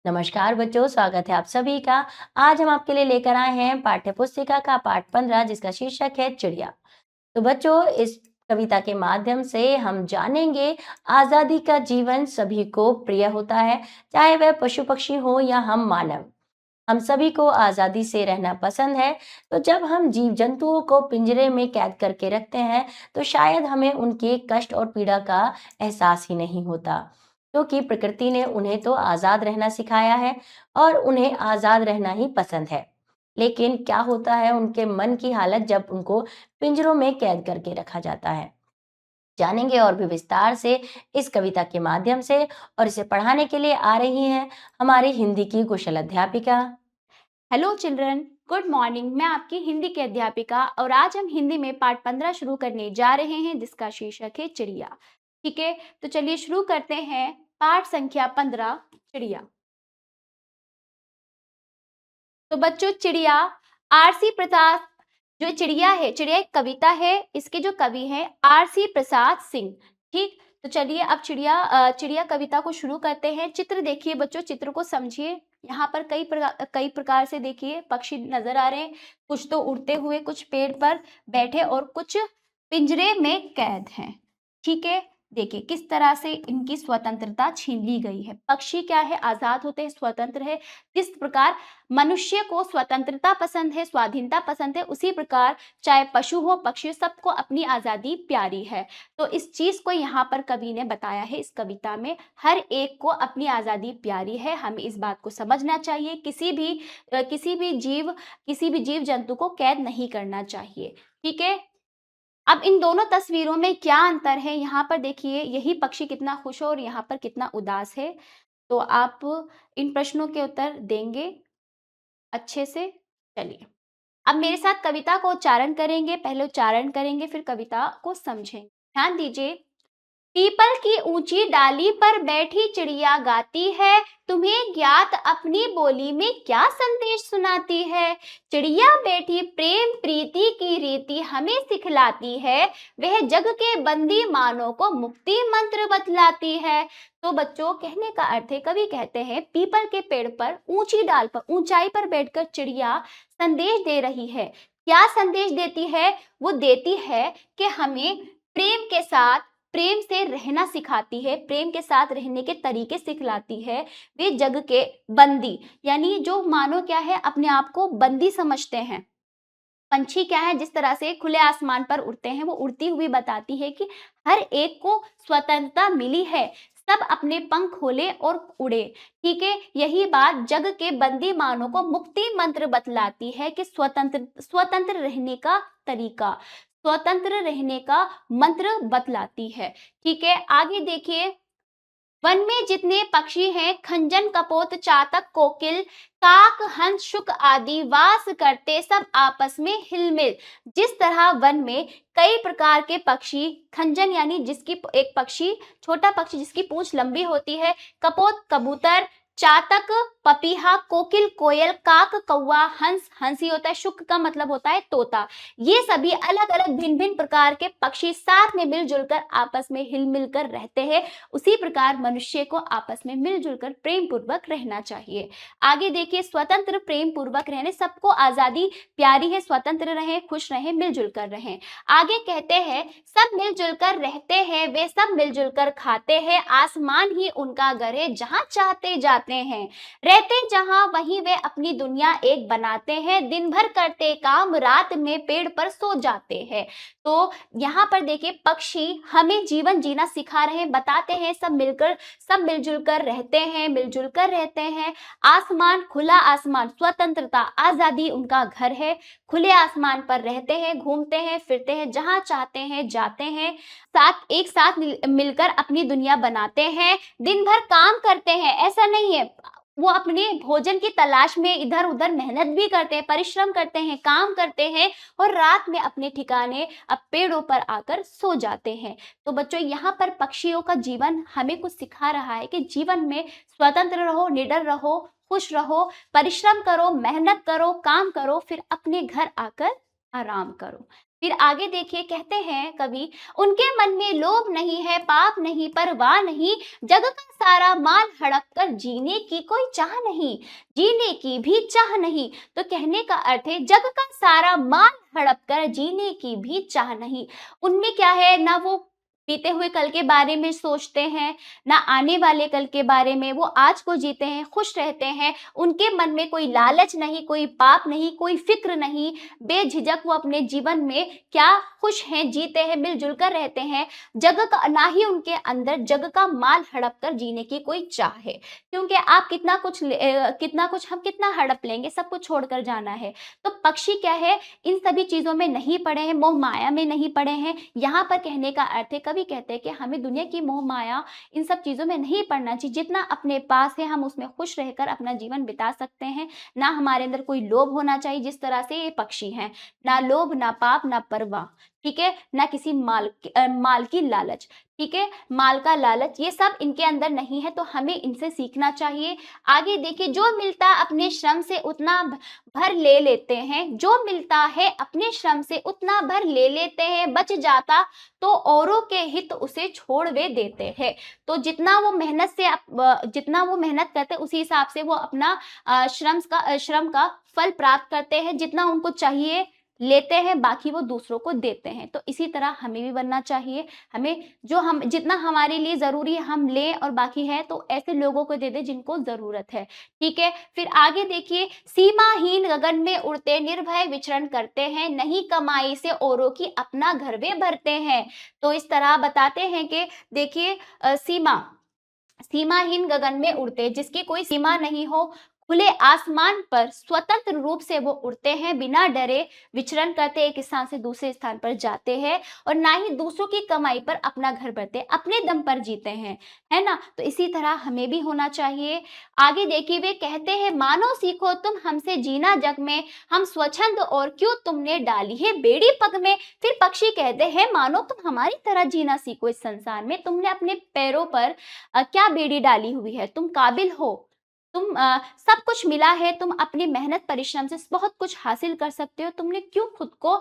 नमस्कार बच्चों, स्वागत है आप सभी का। आज हम आपके लिए लेकर आए हैं पाठ्य पुस्तिका का पाठ 15 जिसका शीर्षक है चिड़िया। तो बच्चों, इस कविता के माध्यम से हम जानेंगे आजादी का जीवन सभी को प्रिय होता है, चाहे वह पशु पक्षी हो या हम मानव। हम सभी को आजादी से रहना पसंद है। तो जब हम जीव जंतुओं को पिंजरे में कैद करके रखते हैं तो शायद हमें उनके कष्ट और पीड़ा का एहसास ही नहीं होता, क्योंकि प्रकृति ने उन्हें तो आजाद रहना सिखाया है और उन्हें आजाद रहना ही पसंद है। लेकिन क्या होता है उनके मन की हालत जब उनको पिंजरों में कैद करके रखा जाता है, जानेंगे और भी विस्तार से इस कविता के माध्यम से। और इसे पढ़ाने के लिए आ रही हैं हमारी हिंदी की कुशल अध्यापिका। Hello children, good morning. मैं आपकी हिंदी की अध्यापिका और आज हम हिंदी में पाठ 15 शुरू करने जा रहे हैं जिसका शीर्षक है चिड़िया। ठीक है, तो चलिए शुरू करते हैं। पाठ संख्या 15, चिड़िया। तो बच्चों, चिड़िया आरसी प्रसाद, जो चिड़िया है, चिड़िया एक कविता है। इसके जो कवि हैं आरसी प्रसाद सिंह। ठीक, तो चलिए अब चिड़िया कविता को शुरू करते हैं। चित्र देखिए बच्चों, चित्र को समझिए। यहाँ पर कई प्रकार से देखिए पक्षी नजर आ रहे हैं। कुछ तो उड़ते हुए, कुछ पेड़ पर बैठे और कुछ पिंजरे में कैद हैं। ठीक है, देखिए किस तरह से इनकी स्वतंत्रता छीन ली गई है। पक्षी क्या है, आजाद होते हैं, स्वतंत्र है। जिस प्रकार मनुष्य को स्वतंत्रता पसंद है, स्वाधीनता पसंद है, उसी प्रकार चाहे पशु हो पक्षी, सबको अपनी आजादी प्यारी है। तो इस चीज को यहाँ पर कवि ने बताया है इस कविता में। हर एक को अपनी आजादी प्यारी है, हमें इस बात को समझना चाहिए। किसी भी जीव जंतु को कैद नहीं करना चाहिए। ठीक है, अब इन दोनों तस्वीरों में क्या अंतर है, यहाँ पर देखिए यही पक्षी कितना खुश है और यहाँ पर कितना उदास है। तो आप इन प्रश्नों के उत्तर देंगे अच्छे से। चलिए अब मेरे साथ कविता को उच्चारण करेंगे। पहले उच्चारण करेंगे फिर कविता को समझेंगे। ध्यान दीजिए। पीपल की ऊंची डाली पर बैठी चिड़िया गाती है, तुम्हें ज्ञात अपनी बोली में क्या संदेश सुनाती है। चिड़िया बैठी प्रेम प्रीति की रीति हमें सिखलाती है, वह जग के बंदी मानों को मुक्ति मंत्र बतलाती है। तो बच्चों, कहने का अर्थ है, कवि कहते हैं पीपल के पेड़ पर ऊंची डाल पर, ऊंचाई पर बैठकर चिड़िया संदेश दे रही है। क्या संदेश देती है? वो देती है कि हमें प्रेम से रहना सिखाती है, प्रेम के साथ रहने के तरीके सिखलाती है। वे जग के बंदी, यानी जो मानो क्या है, अपने आप को बंदी समझते हैं। पंछी क्या है, जिस तरह से खुले आसमान पर उड़ते हैं, वो उड़ती हुई बताती है कि हर एक को स्वतंत्रता मिली है, सब अपने पंख खोले और उड़े। ठीक है, यही बात जग के बंदी मानों को मुक्ति मंत्र बतलाती है कि स्वतंत्र रहने का तरीका, स्वतंत्र रहने का मंत्र बतलाती है। ठीक है, आगे देखिए। वन में जितने पक्षी हैं, खंजन कपोत चातक कोकिल काक हंस शुक आदि वास करते सब आपस में हिलमिल। जिस तरह वन में कई प्रकार के पक्षी, खंजन यानी जिसकी एक पक्षी, छोटा पक्षी जिसकी पूंछ लंबी होती है, कपोत कबूतर, चातक पपीहा, कोकिल कोयल, काक कौवा, हंस हंसी होता है, शुक का मतलब होता है तोता। ये सभी अलग अलग भिन्न भिन्न प्रकार के पक्षी साथ में मिलजुल कर आपस में हिल मिल कर रहते हैं। उसी प्रकार मनुष्य को आपस में मिलजुल कर प्रेम पूर्वक रहना चाहिए। आगे देखिए, स्वतंत्र प्रेम पूर्वक रहने, सबको आजादी प्यारी है, स्वतंत्र रहें, खुश रहें, मिलजुल कर रहें। आगे कहते हैं सब मिलजुल कर रहते हैं, वे सब मिलजुल कर खाते हैं, आसमान ही उनका घर है जहां चाहते जाते हैं, रहते जहां वहीं वे अपनी दुनिया एक बनाते हैं, दिन भर करते काम, रात में पेड़ पर सो जाते हैं। तो यहाँ पर देखिए पक्षी हमें जीवन जीना सिखा रहे हैं, बताते हैं सब मिलजुल कर रहते हैं, मिलजुल कर रहते हैं। आसमान, खुला आसमान, स्वतंत्रता, आजादी उनका घर है। खुले आसमान पर रहते हैं, घूमते हैं, फिरते हैं, जहां चाहते हैं जाते हैं, एक साथ मिलकर अपनी दुनिया बनाते हैं, दिन भर काम करते हैं। ऐसा नहीं है, वो अपने भोजन की तलाश में इधर उधर मेहनत भी करते हैं, परिश्रम करते हैं, काम करते हैं और रात में अपने ठिकाने अब पेड़ों पर आकर सो जाते हैं। तो बच्चों, यहाँ पर पक्षियों का जीवन हमें कुछ सिखा रहा है कि जीवन में स्वतंत्र रहो, निडर रहो, खुश रहो, परिश्रम करो, मेहनत करो, काम करो, फिर अपने घर आकर आराम करो। फिर आगे देखिए, कहते हैं कवि, उनके मन में लोभ नहीं है, पाप नहीं, परवाह नहीं, जग का सारा माल हड़प कर जीने की कोई चाह नहीं, जीने की भी चाह नहीं। तो कहने का अर्थ है, जग का सारा माल हड़प कर जीने की भी चाह नहीं। उनमें क्या है, ना वो बीते हुए कल के बारे में सोचते हैं, ना आने वाले कल के बारे में, वो आज को जीते हैं, खुश रहते हैं। उनके मन में कोई लालच नहीं, कोई पाप नहीं, कोई फिक्र नहीं, बेझिझक वो अपने जीवन में क्या खुश हैं, जीते हैं, मिलजुल कर रहते हैं। जग का, ना ही उनके अंदर जग का माल हड़प कर जीने की कोई चाह है, क्योंकि आप कितना कुछ हम कितना हड़प लेंगे, सब कुछ छोड़कर जाना है। तो पक्षी क्या है, इन सभी चीजों में नहीं पड़े हैं, मोह माया में नहीं पड़े हैं। यहाँ पर कहने का अर्थ है, कवि कहते हैं कि हमें दुनिया की मोह माया, इन सब चीजों में नहीं पड़ना चाहिए। जितना अपने पास है हम उसमें खुश रहकर अपना जीवन बिता सकते हैं। ना हमारे अंदर कोई लोभ होना चाहिए, जिस तरह से ये पक्षी हैं, ना लोभ, ना पाप, ना परवाह, ठीक है, ना किसी माल की लालच, ठीक है, माल का लालच, ये सब इनके अंदर नहीं है। तो हमें इनसे सीखना चाहिए। आगे देखिए, जो मिलता अपने श्रम से उतना भर ले लेते हैं, जो मिलता है अपने श्रम से उतना भर ले लेते हैं, बच जाता तो औरों के हित उसे छोड़ वे देते हैं। तो जितना वो जितना वो मेहनत करते हैं, उसी हिसाब से वो अपना श्रम का फल प्राप्त करते हैं। जितना उनको चाहिए लेते हैं, बाकी वो दूसरों को देते हैं। तो इसी तरह हमें भी बनना चाहिए। हमें जितना हमारे लिए जरूरी है हम लें, और बाकी है तो ऐसे लोगों को दे दें जिनको जरूरत है, ठीक है। फिर आगे देखिए, सीमाहीन गगन में उड़ते निर्भय विचरण करते हैं, नहीं कमाई से औरों की अपना घर वे भरते हैं। तो इस तरह बताते हैं कि देखिए, सीमाहीन गगन में उड़ते, जिसकी कोई सीमा नहीं हो, खुले आसमान पर स्वतंत्र रूप से वो उड़ते हैं, बिना डरे विचरण करते, एक स्थान से दूसरे स्थान पर जाते हैं, और ना ही दूसरों की कमाई पर अपना घर भरते, अपने दम पर जीते हैं, है ना। तो इसी तरह हमें भी होना चाहिए। आगे देखिए, वे कहते हैं, मानो सीखो तुम हमसे जीना जग में, हम स्वच्छंद और क्यों तुमने डाली है बेड़ी पग में। फिर पक्षी कहते हैं, मानो तुम हमारी तरह जीना सीखो इस संसार में, तुमने अपने पैरों पर क्या बेड़ी डाली हुई है, तुम काबिल हो, सब कुछ मिला है, तुम अपनी मेहनत परिश्रम से बहुत कुछ हासिल कर सकते हो, तुमने क्यों खुद को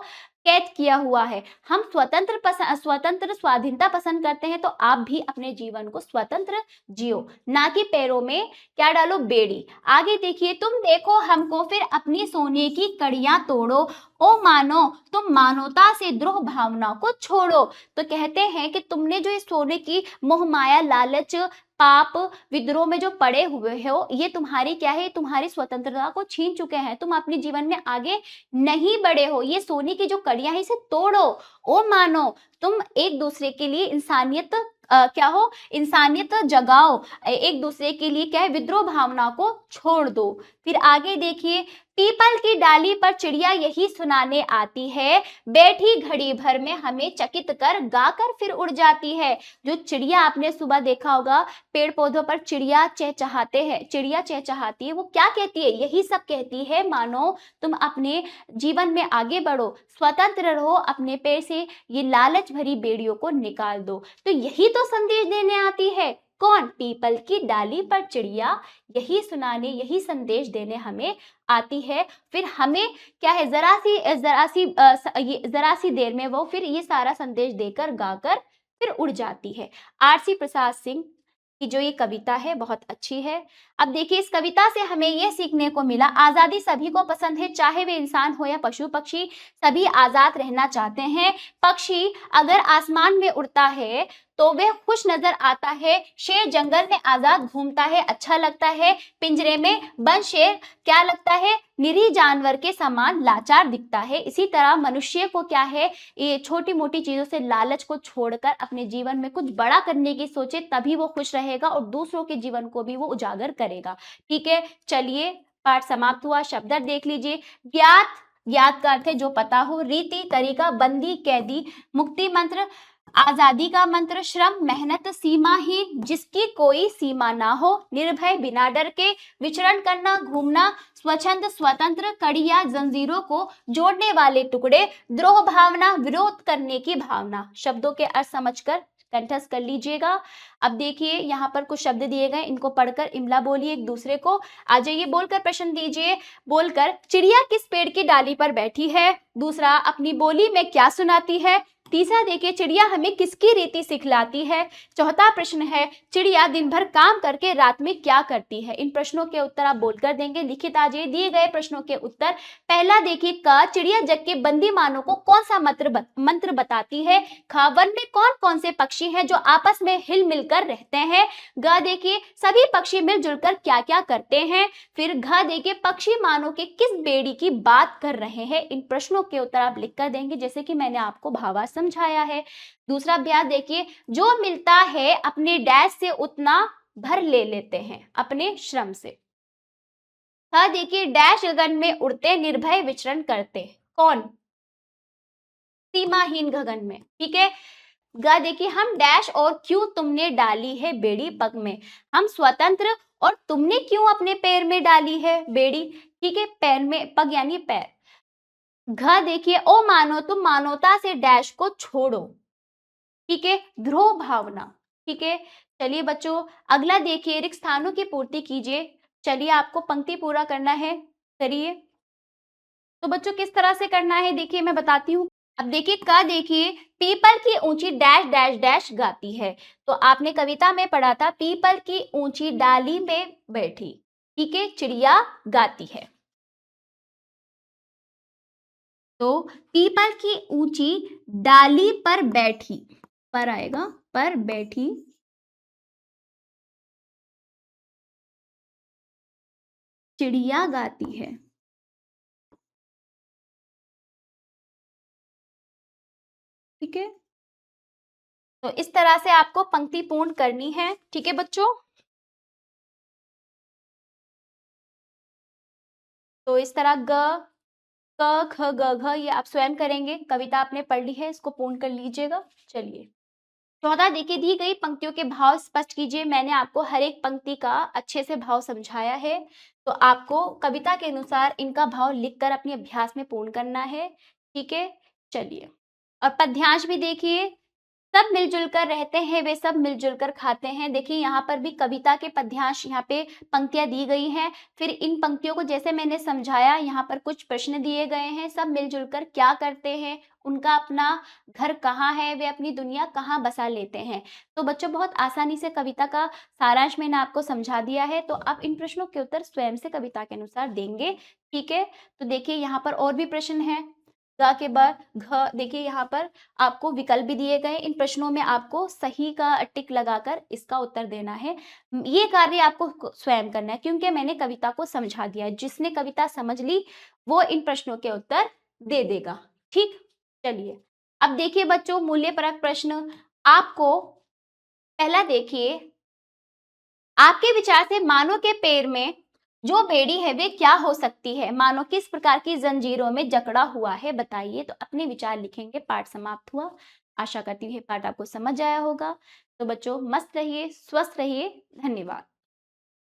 कैद किया हुआ है। हम स्वतंत्र स्वाधीनता पसंद करते हैं, तो आप भी अपने जीवन को स्वतंत्र जियो, ना कि पैरों में क्या डालो, बेड़ी। आगे देखिए, तुम देखो हमको फिर अपनी सोने की कड़ियां तोड़ो, ओ मानो तुम मानवता से द्रोह भावना को छोड़ो। तो कहते हैं कि तुमने जो इस सोने की मोह माया, लालच, पाप, विद्रोह में जो पड़े हुए हो, ये तुम्हारी क्या है, तुम्हारी स्वतंत्रता को छीन चुके हैं, तुम अपने जीवन में आगे नहीं बढ़े हो। ये सोने की जो कड़ियां है, इसे तोड़ो, ओ मानो तुम एक दूसरे के लिए इंसानियत क्या हो, इंसानियत जगाओ, एक दूसरे के लिए क्या है, विद्रोह भावना को छोड़ दो। फिर आगे देखिए, पीपल की डाली पर चिड़िया यही सुनाने आती है, बैठी घड़ी भर में हमें चकित कर गाकर फिर उड़ जाती है। जो चिड़िया, आपने सुबह देखा होगा पेड़ पौधों पर चिड़िया चहचहाती है, वो क्या कहती है, यही सब कहती है, मानो तुम अपने जीवन में आगे बढ़ो, स्वतंत्र रहो, अपने पैर से ये लालच भरी बेड़ियों को निकाल दो। तो यही तो संदेश देने आती है, कौन, पीपल की डाली पर चिड़िया यही सुनाने, यही संदेश देने हमें आती है। फिर हमें क्या है, जरा सी देर में वो फिर ये सारा संदेश देकर गाकर फिर उड़ जाती है। आरसी प्रसाद सिंह की जो ये कविता है बहुत अच्छी है। अब देखिए, इस कविता से हमें यह सीखने को मिला, आजादी सभी को पसंद है, चाहे वे इंसान हो या पशु पक्षी, सभी आजाद रहना चाहते हैं। पक्षी अगर आसमान में उड़ता है तो वह खुश नजर आता है, शेर जंगल में आजाद घूमता है, अच्छा लगता है, पिंजरे में बंद शेर क्या लगता है, निरीह जानवर के समान लाचार दिखता है। इसी तरह मनुष्य को क्या है, ये छोटी मोटी चीजों से लालच को छोड़कर अपने जीवन में कुछ बड़ा करने की सोचे, तभी वो खुश रहेगा और दूसरों के जीवन को भी वो उजागर करेगा। ठीक है, चलिए पाठ समाप्त हुआ। शब्द देख लीजिए, ज्ञात का अर्थ है जो पता हो, रीति तरीका, बंदी कैदी, मुक्ति मंत्र, आजादी का मंत्र, श्रम मेहनत, सीमाहीन जिसकी कोई सीमा ना हो, निर्भय बिना डर के, विचरण करना घूमना, स्वच्छंद स्वतंत्र, कड़िया जंजीरों को जोड़ने वाले टुकड़े, द्रोह भावना विरोध करने की भावना। शब्दों के अर्थ समझकर कंठस्थ कर लीजिएगा। अब देखिए यहाँ पर कुछ शब्द दिए गए, इनको पढ़कर इमला बोलिए एक दूसरे को। आ जाइए, बोलकर प्रश्न दीजिए। बोलकर, चिड़िया किस पेड़ की डाली पर बैठी है? दूसरा, अपनी बोली में क्या सुनाती है? तीसरा देखिए, चिड़िया हमें किसकी रीति सिखलाती है? चौथा प्रश्न है, चिड़िया दिन भर काम करके रात में क्या करती है? इन प्रश्नों के उत्तर आप बोलकर देंगे। लिखित आ जाइए दिए गए प्रश्नों के उत्तर। पहला देखिए, क, चिड़िया जग के बंदी मानों को कौन सा मंत्र बताती है? ख, वन में कौन कौन से पक्षी हैं जो आपस में हिल मिलकर रहते हैं? ग, देखिए सभी पक्षी मिलजुल कर क्या क्या करते हैं? फिर घ, देखिए पक्षी मानों के किस बेड़ी की बात कर रहे हैं? इन प्रश्नों के उत्तर आप लिखकर देंगे, जैसे कि मैंने आपको भावार्थ समझाया है। दूसरा अभ्यास देखिए, जो मिलता है अपने डैश से उतना भर ले लेते हैं अपने श्रम से। हाँ देखिए, डैश गगन में उड़ते निर्भय विचरण करते, कौन? सीमाहीन गगन में, ठीक है। ग, देखिए हम डैश और क्यों तुमने डाली है बेड़ी पग में, हम स्वतंत्र और तुमने क्यों अपने पैर में डाली है बेड़ी, ठीक है। पैर में, पग यानी पैर। घ, देखिए ओ मानो तुम मानवता से डैश को छोड़ो, ठीक है, ध्रुव भावना, ठीक है। चलिए बच्चों, अगला देखिए, रिक्त स्थानों की पूर्ति कीजिए। चलिए आपको पंक्ति पूरा करना है, करिए। तो बच्चों किस तरह से करना है देखिए मैं बताती हूँ। अब देखिए, क, देखिए पीपल की ऊंची डैश डैश डैश गाती है। तो आपने कविता में पढ़ा था, पीपल की ऊंची डाली में बैठी, ठीक है, चिड़िया गाती है। तो पीपल की ऊंची डाली पर बैठी, पर आएगा, पर बैठी चिड़िया गाती है, ठीक है। तो इस तरह से आपको पंक्ति पूर्ण करनी है, ठीक है बच्चों। तो इस तरह ग, क, ख, ग, घ ये आप स्वयं करेंगे। कविता आपने पढ़ ली है, इसको पूर्ण कर लीजिएगा। चलिए 14 देखिए, दी गई पंक्तियों के भाव स्पष्ट कीजिए। मैंने आपको हर एक पंक्ति का अच्छे से भाव समझाया है, तो आपको कविता के अनुसार इनका भाव लिखकर अपने अभ्यास में पूर्ण करना है, ठीक है। चलिए, और पद्यांश भी देखिए, सब मिलजुल कर रहते हैं वे सब मिलजुल कर खाते हैं। देखिए यहाँ पर भी कविता के पद्यांश, यहाँ पे पंक्तियां दी गई हैं। फिर इन पंक्तियों को जैसे मैंने समझाया, यहाँ पर कुछ प्रश्न दिए गए हैं, सब मिलजुल कर क्या करते हैं, उनका अपना घर कहाँ है, वे अपनी दुनिया कहाँ बसा लेते हैं। तो बच्चों बहुत आसानी से कविता का सारांश मैंने आपको समझा दिया है। तो आप इन प्रश्नों के उत्तर स्वयं से कविता के अनुसार देंगे, ठीक है। तो देखिए यहाँ पर और भी प्रश्न है। ग के बाद घ, देखिए यहाँ पर आपको विकल्प भी दिए गए। इन प्रश्नों में आपको सही का टिक लगाकर इसका उत्तर देना है। ये कार्य आपको स्वयं करना है, क्योंकि मैंने कविता को समझा दिया है। जिसने कविता समझ ली वो इन प्रश्नों के उत्तर दे देगा, ठीक। चलिए अब देखिए बच्चों, मूल्यपरक प्रश्न आपको पहला देखिए, आपके विचार से मानव के पैर में जो बेड़ी है वे क्या हो सकती है? मानव किस प्रकार की जंजीरों में जकड़ा हुआ है, बताइए। तो अपने विचार लिखेंगे। पाठ समाप्त हुआ। आशा करती हूँ पाठ आपको समझ आया होगा। तो बच्चों मस्त रहिए, स्वस्थ रहिए। धन्यवाद।